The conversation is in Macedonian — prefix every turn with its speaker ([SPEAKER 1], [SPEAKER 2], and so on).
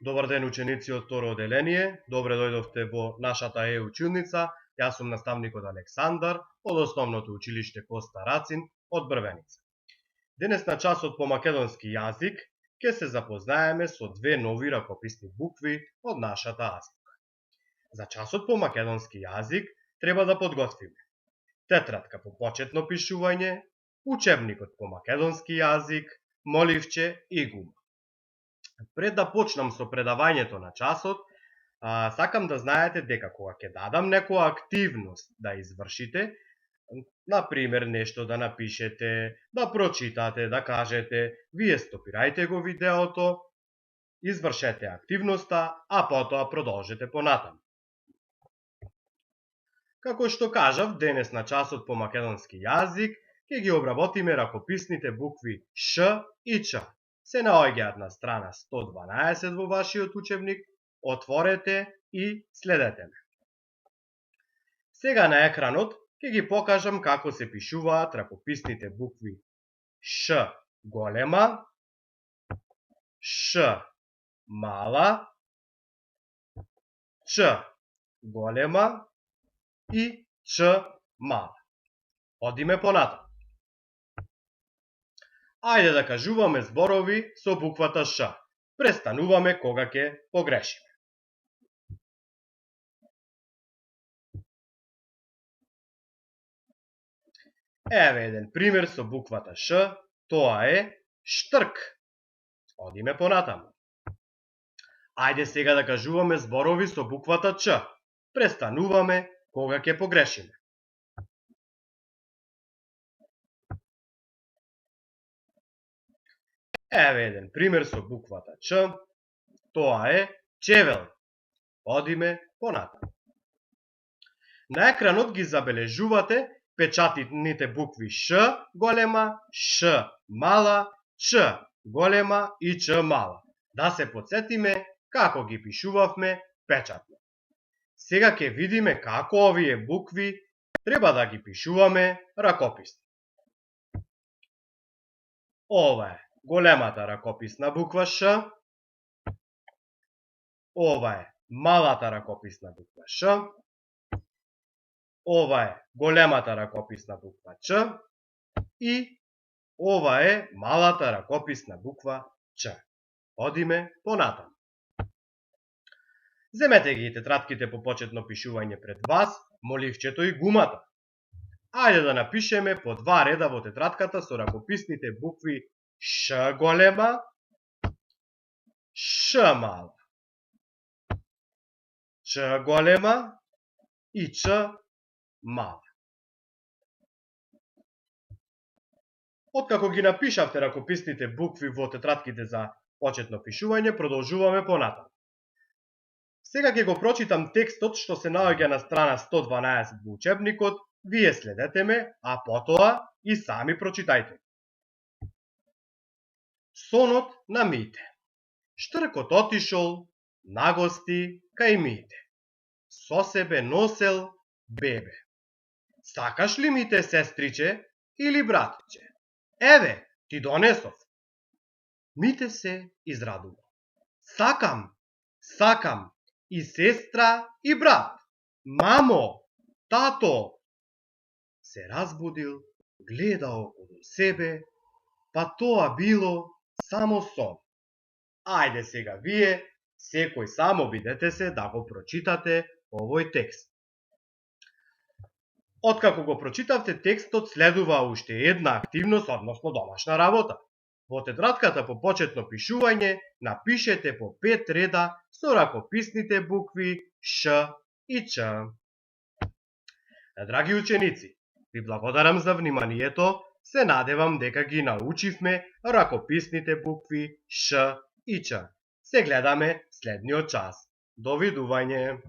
[SPEAKER 1] Добар ден, ученици од второ оделение. Добре дојдовте во нашата училница. Јас сум наставникот Александар од Основното училиште Коста Рацин од Брвеница. Денес на часот по македонски јазик ќе се запознаеме со две нови ракописни букви од нашата азбука. За часот по македонски јазик треба да подготвиме тетрадка по почетно пишување, учебникот по македонски јазик, моливче и гума. Пред да почнам со предавањето на часот, сакам да знаете дека кога ќе дадам некоја активност да извршите, например нешто да напишете, да прочитате, да кажете, вие стопирајте го видеото, извршете активноста, а потоа продолжете понатаму. Како што кажав, денес на часот по македонски јазик ќе ги обработиме ракописните букви Ш и Ч. Се наоѓаат на страна 112 во вашиот учебник, отворете и следете ме. Сега на екранот ќе ги покажам како се пишуваат ракописните букви Ш голема, Ш мала, Ч голема и Ч мала. Одиме понатаму. Ајде да кажуваме зборови со буквата Ш. Престануваме кога ќе погрешиме. Еве еден пример со буквата Ш, тоа е штрк. Одиме понатаму. Ајде сега да кажуваме зборови со буквата Ч. Престануваме кога ќе погрешиме. Еве еден пример со буквата Ч, тоа е чевел. Одиме понатаму. На екранот ги забележувате печатните букви Ш голема, Ш мала, Ч голема и Ч мала. Да се потсетиме како ги пишувавме печатно. Сега ќе видиме како овие букви треба да ги пишуваме ракописно. Ова е големата ракописна буква Ш. Ова е малата ракописна буква Ш. Ова е големата ракописна буква Ч. И ова е малата ракописна буква Ч. Одиме понатаму. Земете ги тетратките по почетно пишување пред вас, моливчето и гумата. Ајде да напишеме по два реда во тетратката со ракописните букви Ш голема, Ш мала, Ч голема и Ч мала. Откако ги напишавте ракописните букви во тетратките за почетно пишување, продолжуваме понатаму. Сега ќе го прочитам текстот што се наоѓа на страна 112 во учебникот, вие следете ме, а потоа и сами прочитајте. Сонот на Мите. Штркот отишол на гости кај Мите. Со себе носел бебе. Сакаш ли, Мите, сестриче или братиче? Еве, ти донесов. Мите се израдува. Сакам и сестра и брат. Мамо, тато. Се разбудил, гледа околу себе, па тоа било само сон. Ајде сега вие, секој само бидете се да го прочитате овој текст. Откако го прочитавте текстот, следува уште една активност, односно домашна работа. Во тетратката по почетно пишување напишете по 5 реда со ракописните букви Ш и Ч. Драги ученици, ви благодарам за вниманието. Се надевам дека ги научивме ракописните букви Ш и Ч. Се гледаме следниот час. Довидување.